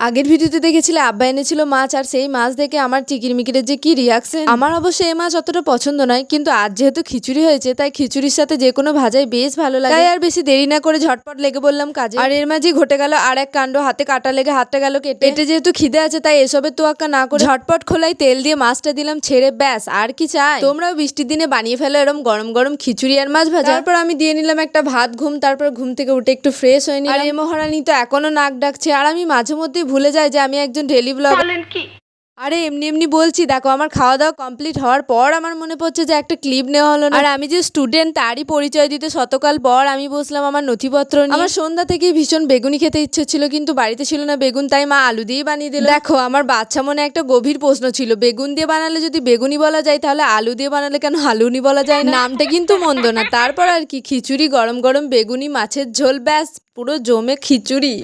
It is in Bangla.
আগের ভিডিওতে দেখেছিলে আব্বা এনেছিল মাছ, আর সেই মাছ দেখে আমার চিকিরমিকিরের যে কি রিয়াকশন। আমার অবশ্য এই মাছ অতটা পছন্দ নয়, কিন্তু আজ যেহেতু খিচুড়ি হয়েছে তাই খিচুড়ির সাথে যে কোনো ভাজাই বেশ ভালো লাগে। তাই আর বেশি দেরি না করে ঝটপট লেগে বললাম কাজে। আর এর মাঝে ঘটে গেল আর এক কাণ্ড, হাতে কাটা লেগে হাতটা গেল কেটে। পেটে যেহেতু খিদে আছে তাই এসবের তোয়াক্কা না করে ঝটপট খোলাই তেল দিয়ে মাছটা দিলাম ছেড়ে, ব্যাস আর কি চাই। তোমরাও বৃষ্টির দিনে বানিয়ে ফেলো এরকম গরম গরম খিচুড়ি আর মাছ ভাজা। তারপর আমি দিয়ে নিলাম একটা ভাত ঘুম, তারপর ঘুম থেকে উঠে একটু ফ্রেশ হয়ে নিলাম। আর এই মহারানী তো এখনো নাক ডাকছে, আর আমি মাঝে মধ্যেই ভুলে যাই যে আমি একজন ডেলি ব্লগার। আরে এমনি এমনি বলছি, দেখো আমার খাওয়া দাওয়া কমপ্লিট হওয়ার পর আমার মনে পড়ছে যে একটা ক্লিপ নেওয়া হলো না। আর আমি যে স্টুডেন্ট তারই পরিচয় দিতে শতকাল পর আমি বসলাম আমার নথিপত্র নিয়ে। আমার সন্ধ্যা থেকেই ভীষণ বেগুনি খেতে ইচ্ছে ছিল, কিন্তু বাড়িতে ছিল না বেগুন, তাই মা আলু দিয়েই বানিয়ে দিল। দেখো আমার বাচ্চা মনে একটা গভীর প্রশ্ন ছিল, বেগুন দিয়ে বানালে যদি বেগুনি বলা যায় তাহলে আলু দিয়ে বানালে কেন আলুনি বলা যায় না? নামটা কিন্তু মন্দ না। তারপর আর কি, খিচুড়ি, গরম গরম বেগুনি, মাছের ঝোল, ব্যাস পুরো জমে খিচুড়ি।